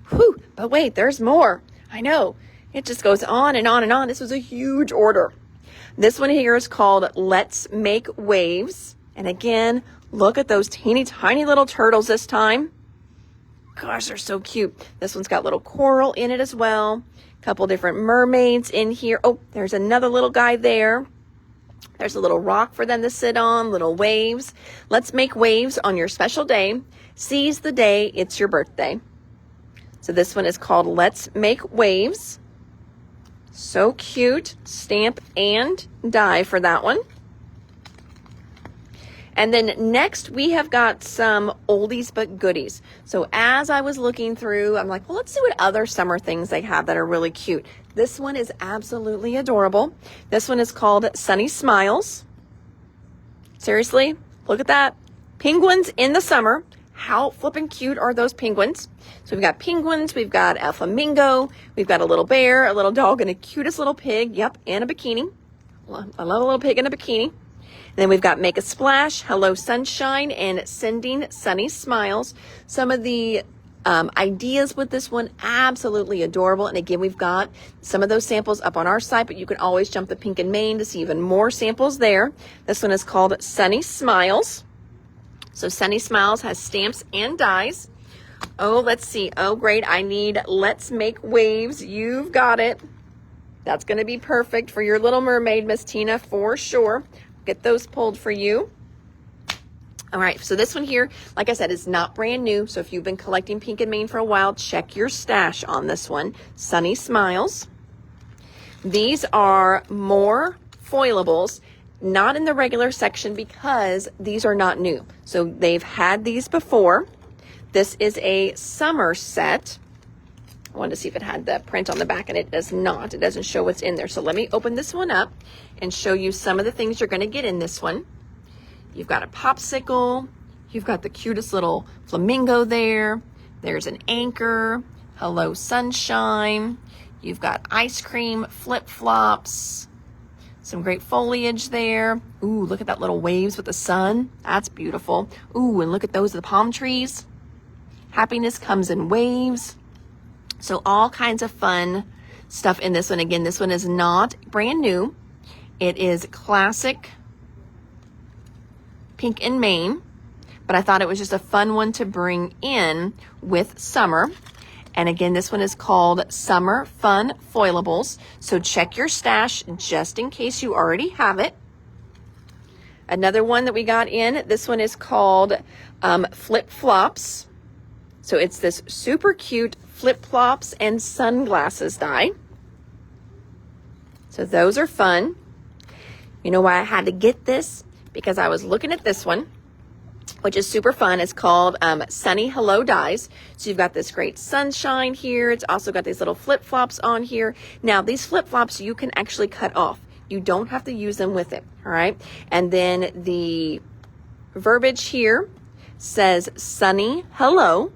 Whew, but wait, there's more. I know, it just goes on and on and on. This was a huge order. This one here is called Let's Make Waves. And again, look at those teeny tiny little turtles this time. Gosh, they're so cute. This one's got little coral in it as well. A couple different mermaids in here. Oh, there's another little guy there. There's a little rock for them to sit on, little waves. Let's make waves on your special day. Seize the day, it's your birthday. So this one is called Let's Make Waves. So cute. Stamp and die for that one. And then next we have got some oldies but goodies. So as I was looking through, I'm like, well, let's see what other summer things they have that are really cute. This one is absolutely adorable. This one is called Sunny Smiles. Seriously, look at that. Penguins in the summer. How flippin' cute are those penguins? So we've got penguins, we've got a flamingo, we've got a little bear, a little dog, and a cutest little pig. Yep, and a bikini. I love a little pig in a bikini. And then we've got Make a Splash, Hello Sunshine, and Sending Sunny Smiles. Some of the ideas with this one, absolutely adorable. And again, we've got some of those samples up on our site, but you can always jump the Pink and Main to see even more samples there. This one is called Sunny Smiles. So Sunny Smiles has stamps and dies. Oh, let's see. Oh, great. I need Let's Make Waves. You've got it. That's going to be perfect for your Little Mermaid, Miss Tina, for sure. Get those pulled for you. All right, so this one here, like I said, is not brand new. So if you've been collecting Pink and Main for a while, check your stash on this one. Sunny Smiles. These are more foilables, not in the regular section because these are not new. So they've had these before. This is a summer set. I wanted to see if it had the print on the back, and it does not. It doesn't show what's in there. So let me open this one up and show you some of the things you're going to get in this one. You've got a popsicle. You've got the cutest little flamingo there. There's an anchor. Hello Sunshine. You've got ice cream, flip-flops. Some great foliage there. Ooh, look at that little waves with the sun. That's beautiful. Ooh, and look at those, the palm trees. Happiness comes in waves. So all kinds of fun stuff in this one. Again, this one is not brand new. It is classic Pink and Main, but I thought it was just a fun one to bring in with summer. And again, this one is called Summer Fun Foilables. So check your stash just in case you already have it. Another one that we got in, this one is called Flip Flops. So it's this super cute flip-flops and sunglasses die. So those are fun. You know why I had to get this? Because I was looking at this one, which is super fun. It's called Sunny Hello Dies. So you've got this great sunshine here. It's also got these little flip-flops on here. Now, these flip-flops you can actually cut off. You don't have to use them with it, all right? And then the verbiage here says Sunny Hello.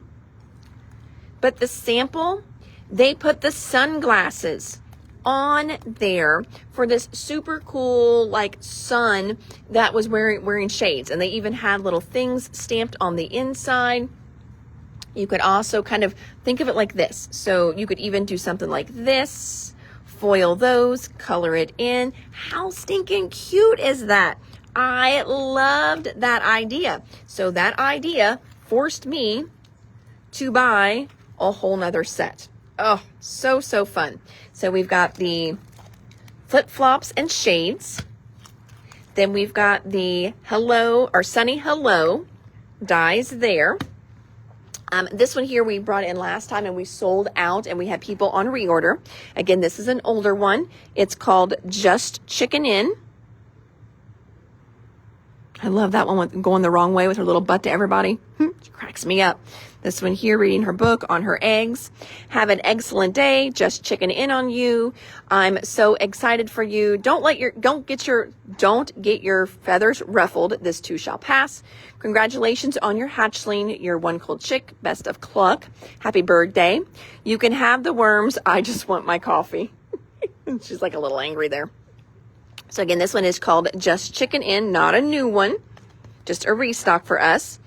But the sample, they put the sunglasses on there for this super cool like sun that was wearing shades, and they even had little things stamped on the inside. You could also kind of think of it like this. So you could even do something like this, foil those, color it in. How stinking cute is that? I loved that idea. So that idea forced me to buy a whole nother set. Oh, so fun. So we've got the flip-flops and shades. Then we've got the hello or Sunny Hello dies there. This one here we brought in last time and we sold out and we had people on reorder. Again, this is an older one. It's called Just Chicken In. I love that one with going the wrong way with her little butt to everybody. She cracks me up. This one here, reading her book on her eggs. Have an excellent day. Just chicken in on you. I'm so excited for you. Don't get your feathers ruffled. This too shall pass. Congratulations on your hatchling. You're one cool chick. Best of luck. Happy birthday. You can have the worms. I just want my coffee. She's like a little angry there. So again, this one is called Just Chicken In, not a new one, just a restock for us.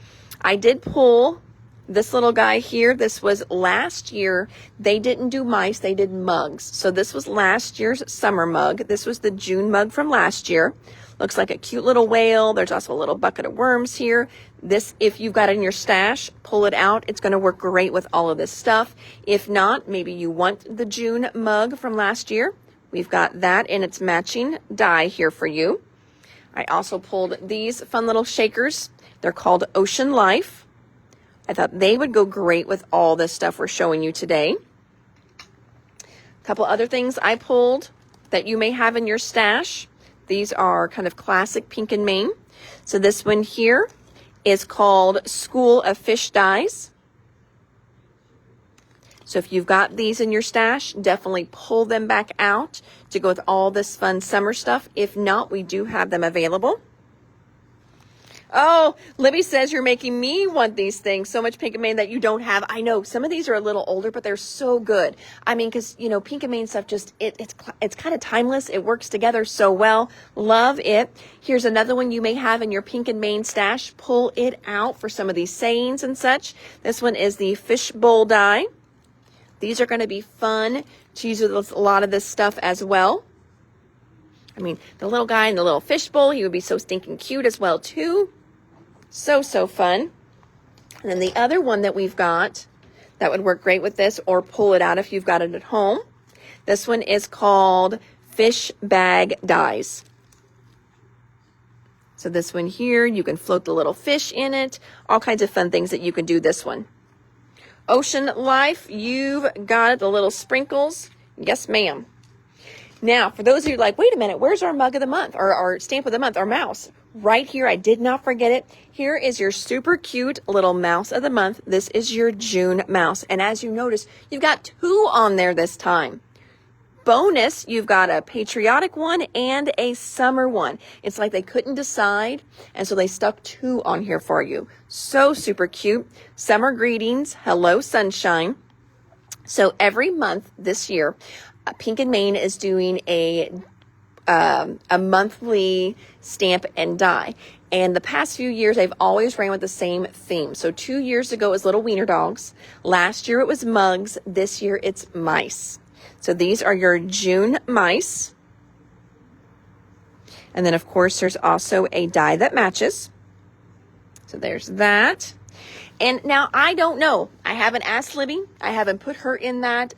I did pull this little guy here. This was last year. They didn't do mice, they did mugs. So this was last year's summer mug. This was the June mug from last year. Looks like a cute little whale. There's also a little bucket of worms here. This, if you've got it in your stash, pull it out. It's going to work great with all of this stuff. If not, maybe you want the June mug from last year. We've got that in its matching die here for you. I also pulled these fun little shakers. They're called Ocean Life. I thought they would go great with all this stuff we're showing you today. couple other things I pulled that you may have in your stash. These are kind of classic Pink and Main. So this one here is called School of Fish Dyes. So if you've got these in your stash, definitely pull them back out to go with all this fun summer stuff. If not, we do have them available. Oh, Libby says you're making me want these things. So much Pink and Main that you don't have. I know some of these are a little older, but they're so good. I mean, because, you know, Pink and Main stuff just, it's kind of timeless. It works together so well. Love it. Here's another one you may have in your Pink and Main stash. Pull it out for some of these sayings and such. This one is the fishbowl die. These are going to be fun to use with a lot of this stuff as well. I mean, the little guy in the little fishbowl, he would be so stinking cute as well, too. So fun. And then the other one that we've got that would work great with this, or pull it out if you've got it at home. This one is called Fish Bag Dies. So this one here, you can float the little fish in it. All kinds of fun things that you can do this one. Ocean Life, you've got the little sprinkles. Yes, ma'am. Now, for those of you like, wait a minute, where's our mug of the month or our stamp of the month, our mouse? Right here, I did not forget it. Here is your super cute little mouse of the month. This is your June mouse. And as you notice, you've got 2 on there this time. Bonus, you've got a patriotic one and a summer one. It's like they couldn't decide, and so they stuck 2 on here for you. So super cute. Summer greetings. Hello, sunshine. So every month this year, Pink and Main is doing a monthly stamp and die. And the past few years, I've always ran with the same theme. So 2 years ago, it was little wiener dogs. Last year, it was mugs. This year, it's mice. So these are your June mice. And then, of course, there's also a die that matches. So there's that. And now I don't know. I haven't asked Libby. I haven't put her in that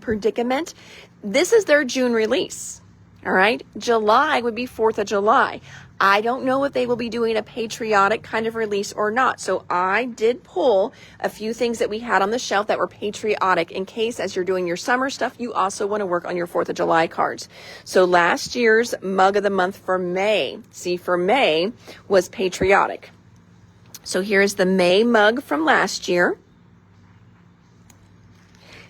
predicament. This is their June release. All right. July would be 4th of July. I don't know if they will be doing a patriotic kind of release or not. So I did pull a few things that we had on the shelf that were patriotic in case as you're doing your summer stuff, you also want to work on your 4th of July cards. So last year's mug of the month for May, for May was patriotic. So here's the May mug from last year.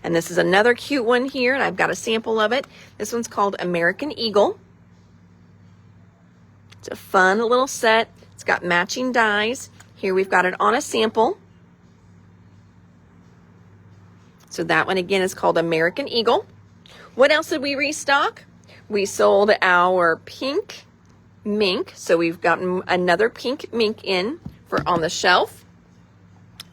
And this is another cute one here, and I've got a sample of it. This one's called American Eagle. It's a fun little set. It's got matching dies. Here we've got it on a sample. So that one again is called American Eagle. What else did we restock? We sold our pink mink. So we've gotten another pink mink in for on the shelf.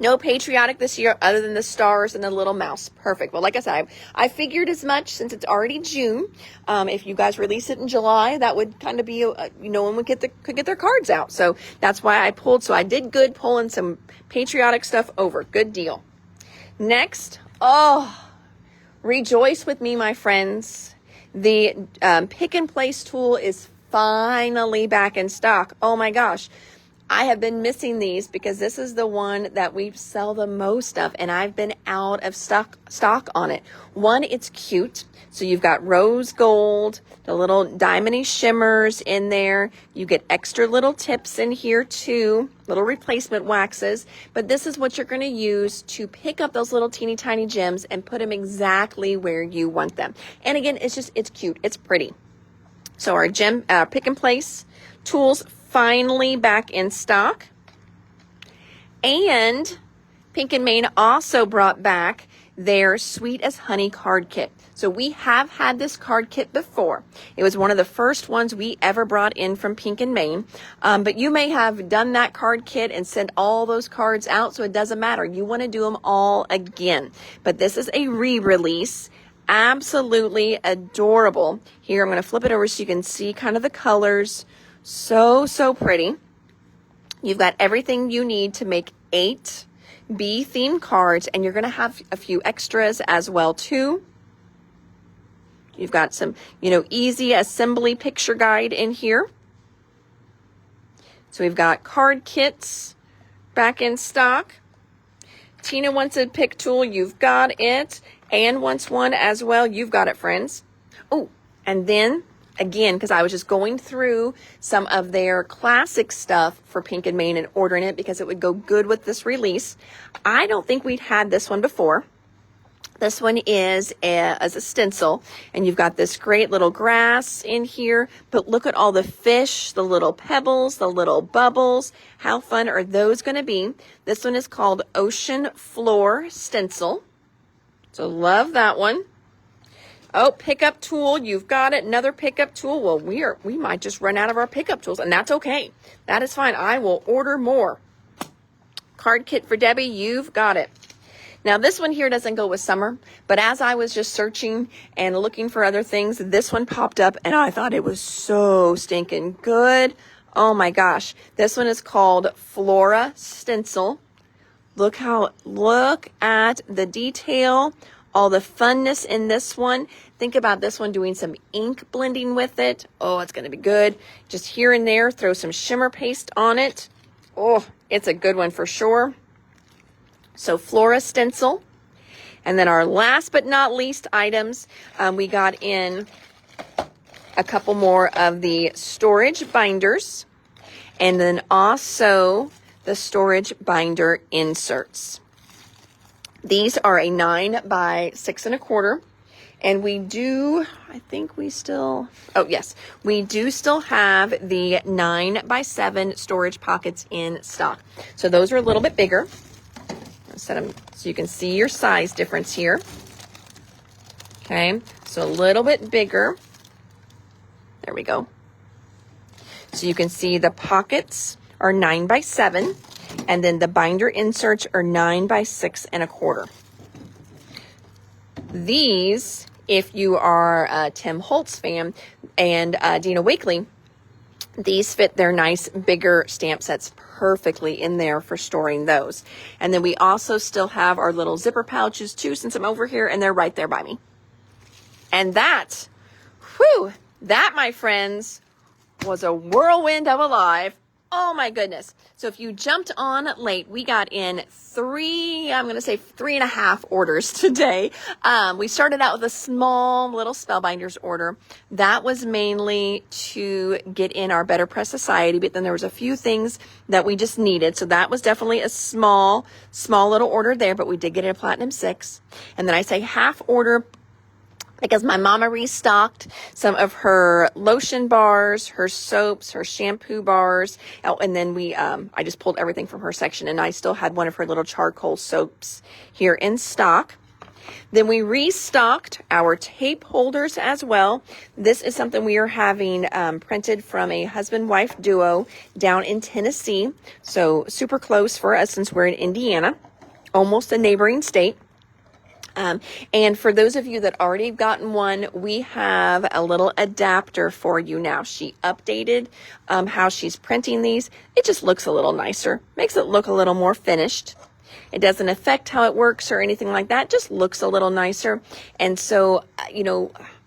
No patriotic this year other than the stars and the little mouse. Perfect. Well, like I said, I figured as much since it's already June. If you guys release it in July, that would kind of be, no one could get their cards out. So that's why I pulled. So I did good pulling some patriotic stuff over. Good deal. Next, rejoice with me, my friends. The pick and place tool is finally back in stock. Oh my gosh. I have been missing these because this is the one that we sell the most of, and I've been out of stock on it. One, it's cute. So you've got rose gold, the little diamondy shimmers in there. You get extra little tips in here too, little replacement waxes. But this is what you're going to use to pick up those little teeny tiny gems and put them exactly where you want them. And again, it's cute. It's pretty. So our gem pick and place tools finally back in stock. And Pink and Main also brought back their Sweet as Honey card kit. So we have had this card kit before. It was one of the first ones we ever brought in from Pink and Main. But you may have done that card kit and sent all those cards out, so it doesn't matter. You want to do them all again. But this is a re-release. Absolutely adorable. Here, I'm going to flip it over so you can see kind of the colors. So pretty. You've got everything you need to make 8 bee themed cards, and you're going to have a few extras as well too. You've got some, easy assembly picture guide in here. So we've got card kits back in stock. Tina wants a pick tool. You've got it. Anne wants one as well. You've got it, friends. Oh, and then again, because I was just going through some of their classic stuff for Pink and Main and ordering it because it would go good with this release. I don't think we'd had this one before. This one is as a stencil, and you've got this great little grass in here, but look at all the fish, the little pebbles, the little bubbles. How fun are those going to be? This one is called Ocean Floor Stencil. So love that one. Oh, pickup tool, you've got it. Another pickup tool. Well, we might just run out of our pickup tools, and that's okay. That is fine. I will order more. Card kit for Debbie, you've got it. Now, this one here doesn't go with summer, but as I was just searching and looking for other things, this one popped up, and I thought it was so stinking good. Oh my gosh. This one is called Flora Stencil. Look at the detail, all the funness in this one. Think about this one doing some ink blending with it. Oh, it's going to be good. Just here and there, throw some shimmer paste on it. Oh, it's a good one for sure. So Flora Stencil. And then our last but not least items, we got in a couple more of the storage binders, and then also the storage binder inserts. These are a 9 by 6 1/4. And we do, I think we still, oh yes, we do still have the 9 by 7 storage pockets in stock. So those are a little bit bigger. Set them so you can see your size difference here. Okay, so a little bit bigger. There we go. So you can see the pockets are 9 by 7, and then the binder inserts are 9 by 6 1/4. These, if you are a Tim Holtz fan and Dina Wakely, these fit their nice bigger stamp sets perfectly in there for storing those. And then we also still have our little zipper pouches too, since I'm over here, and they're right there by me. And that, that, my friends, was a whirlwind of a live. Oh my goodness. So if you jumped on late, we got in 3.5 orders today. We started out with a small little Spellbinders order. That was mainly to get in our Better Press Society, but then there was a few things that we just needed. So that was definitely a small little order there, but we did get it a Platinum 6. And then I say half order because my mama restocked some of her lotion bars, her soaps, her shampoo bars. Oh, and then I just pulled everything from her section, and I still had one of her little charcoal soaps here in stock. Then we restocked our tape holders as well. This is something we are having printed from a husband-wife duo down in Tennessee. So super close for us since we're in Indiana, almost a neighboring state. And for those of you that already have gotten one, we have a little adapter for you now. She updated how she's printing these. It just looks a little nicer, makes it look a little more finished. It doesn't affect how it works or anything like that. Just looks a little nicer. And so,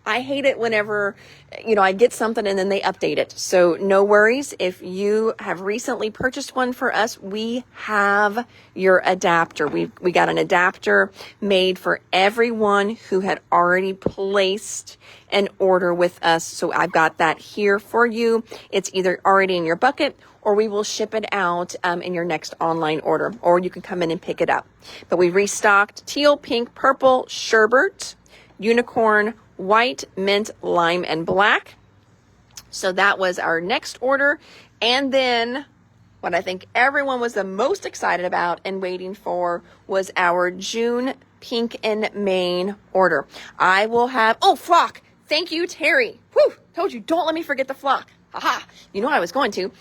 I hate it whenever, I get something and then they update it. So no worries. If you have recently purchased one for us, we have your adapter. We got an adapter made for everyone who had already placed an order with us. So I've got that here for you. It's either already in your bucket, or we will ship it out in your next online order, or you can come in and pick it up. But we restocked teal, pink, purple, sherbet, unicorn, white, mint, lime, and black. So that was our next order. And then what I think everyone was the most excited about and waiting for was our June Pink and Main order. I will have, flock. Thank you, Terry. Told you, don't let me forget the flock. Haha, you know I was going to.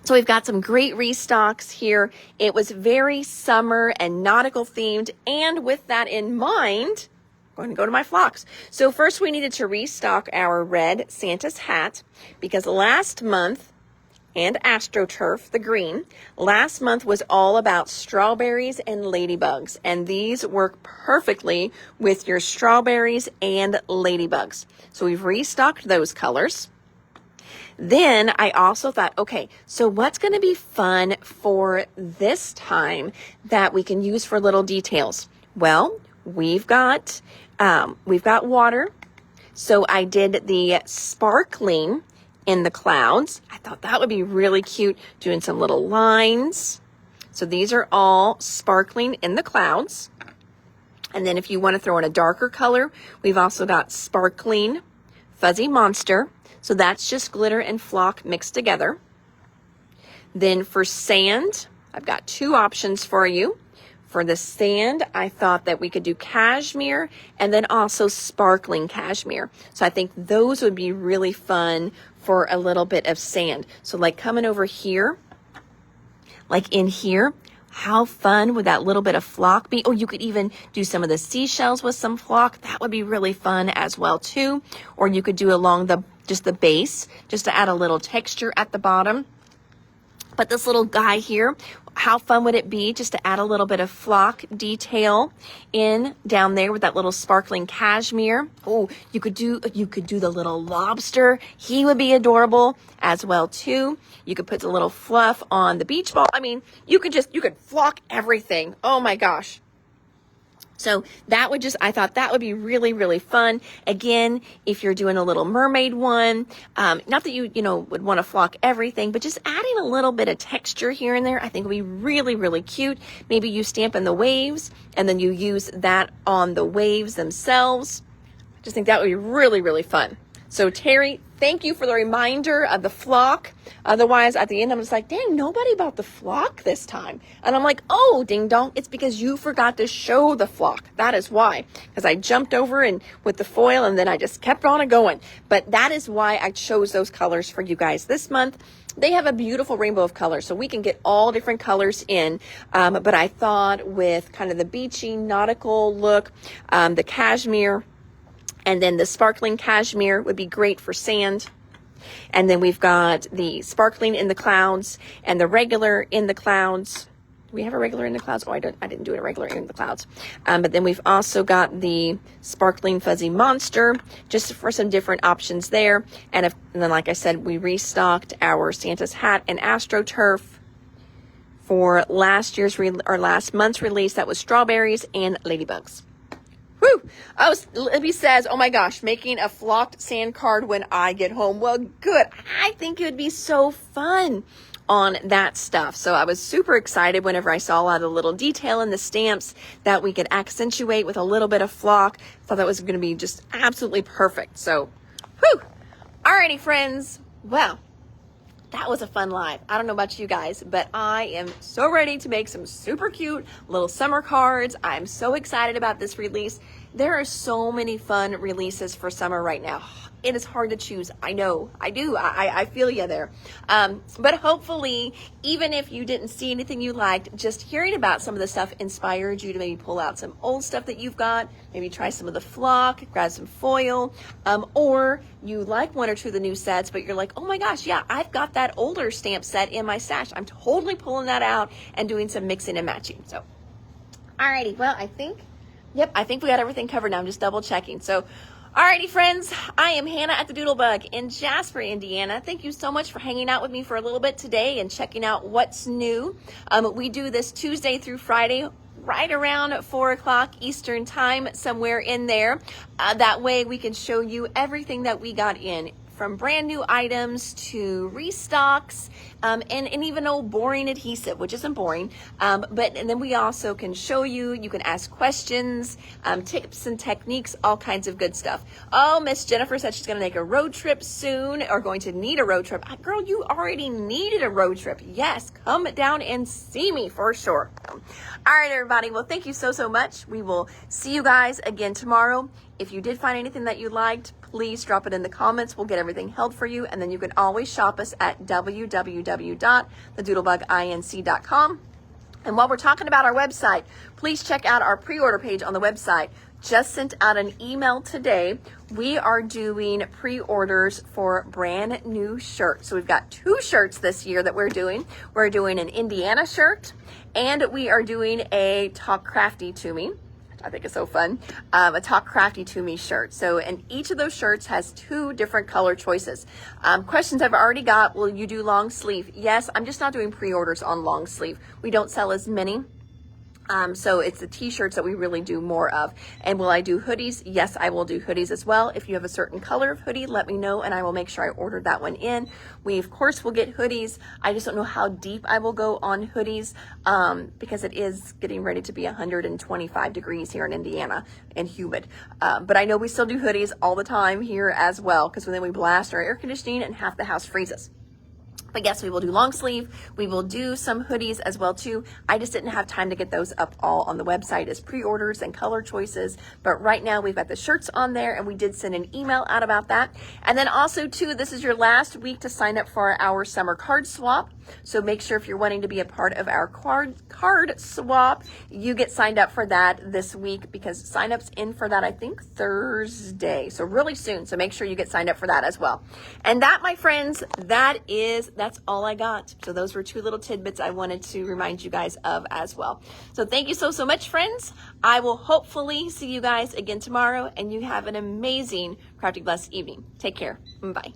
So we've got some great restocks here. It was very summer and nautical themed. And with that in mind, I'm going to go to my flocks. So first we needed to restock our red Santa's hat because last month, and AstroTurf, the green, last month was all about strawberries and ladybugs. And these work perfectly with your strawberries and ladybugs. So we've restocked those colors. Then I also thought, okay, so what's going to be fun for this time that we can use for little details? Well, we've got water. So I did the sparkling in the clouds. I thought that would be really cute, doing some little lines. So these are all sparkling in the clouds. And then if you want to throw in a darker color, we've also got sparkling fuzzy monster. So that's just glitter and flock mixed together. Then for sand, I've got two options for you. For the sand, I thought that we could do cashmere and then also sparkling cashmere. So I think those would be really fun for a little bit of sand. So like coming over here, like in here, how fun would that little bit of flock be? Oh, you could even do some of the seashells with some flock. That would be really fun as well too. Or you could do along just the base, just to add a little texture at the bottom. But this little guy here, how fun would it be just to add a little bit of flock detail in down there with that little sparkling cashmere? Oh, you could do the little lobster. He would be adorable as well too. You could put the little fluff on the beach ball. I mean, you could flock everything. Oh my gosh. So I thought that would be really, really fun. Again, if you're doing a little mermaid one, not that you would want to flock everything, but just adding a little bit of texture here and there, I think would be really, really cute. Maybe you stamp in the waves and then you use that on the waves themselves. I just think that would be really, really fun. So Terry, thank you for the reminder of the flock. Otherwise, at the end, I'm just like, dang, nobody bought the flock this time. And I'm like, oh, ding dong, it's because you forgot to show the flock. That is why. Because I jumped over and with the foil and then I just kept on going. But that is why I chose those colors for you guys this month. They have a beautiful rainbow of colors, so we can get all different colors in. But I thought with kind of the beachy, nautical look, the cashmere, and then the sparkling cashmere would be great for sand. And then we've got the sparkling in the clouds and the regular in the clouds. Do we have a regular in the clouds? Oh, I didn't do a regular in the clouds. But then we've also got the sparkling fuzzy monster, just for some different options there. And then, like I said, we restocked our Santa's hat and AstroTurf for last month's release. That was strawberries and ladybugs. Whew. Oh, Libby says, oh my gosh, making a flocked sand card when I get home. Well, good. I think it would be so fun on that stuff. So I was super excited whenever I saw a lot of the little detail in the stamps that we could accentuate with a little bit of flock. Thought that was going to be just absolutely perfect. So, whew. Alrighty, friends. Well, that was a fun live. I don't know about you guys, but I am so ready to make some super cute little summer cards. I'm so excited about this release. There are so many fun releases for summer right now. It is hard to choose. I know. I do. I feel you there. But hopefully, even if you didn't see anything you liked, just hearing about some of the stuff inspired you to maybe pull out some old stuff that you've got, maybe try some of the flock, grab some foil, or you like one or two of the new sets, but you're like, oh my gosh, yeah, I've got that older stamp set in my stash. I'm totally pulling that out and doing some mixing and matching. So, alrighty. Well, I think we got everything covered now. I'm just double checking. So, alrighty, friends, I am Hannah at the Doodlebug in Jasper, Indiana. Thank you so much for hanging out with me for a little bit today and checking out what's new. We do this Tuesday through Friday, right around 4 o'clock Eastern time, somewhere in there. That way we can show you everything that we got in, from brand new items to restocks, and even old boring adhesive, which isn't boring. And then we also can show you, you can ask questions, tips and techniques, all kinds of good stuff. Oh, Miss Jennifer said she's going to make a road trip soon, or going to need a road trip. Girl, you already needed a road trip. Yes, come down and see me for sure. All right, everybody. Well, thank you so much. We will see you guys again tomorrow. If you did find anything that you liked, please drop it in the comments. We'll get everything held for you. And then you can always shop us at www.thedoodlebuginc.com. And while we're talking about our website, please check out our pre-order page on the website. Just sent out an email today. We are doing pre-orders for brand new shirts. So we've got 2 shirts this year that we're doing. We're doing an Indiana shirt, and we are doing a Talk Crafty to Me. I think it's so fun. A Talk Crafty to Me shirt. So, and each of those shirts has 2 different color choices. Questions I've already got, will you do long sleeve? Yes, I'm just not doing pre-orders on long sleeve. We don't sell as many. So it's the t-shirts that we really do more of. And will I do hoodies? Yes, I will do hoodies as well. If you have a certain color of hoodie, let me know and I will make sure I order that one in. We of course will get hoodies. I just don't know how deep I will go on hoodies because it is getting ready to be 125 degrees here in Indiana and humid. But I know we still do hoodies all the time here as well, because then we blast our air conditioning and half the house freezes. But yes, we will do long sleeve. We will do some hoodies as well too. I just didn't have time to get those up all on the website as pre-orders and color choices. But right now we've got the shirts on there, and we did send an email out about that. And then also too, this is your last week to sign up for our summer card swap. So make sure if you're wanting to be a part of our card swap, you get signed up for that this week, because sign-up's in for that, I think, Thursday. So really soon. So make sure you get signed up for that as well. And that, my friends, that's all I got. So those were 2 little tidbits I wanted to remind you guys of as well. So thank you so much, friends. I will hopefully see you guys again tomorrow, and you have an amazing Crafty Blessed evening. Take care. Bye.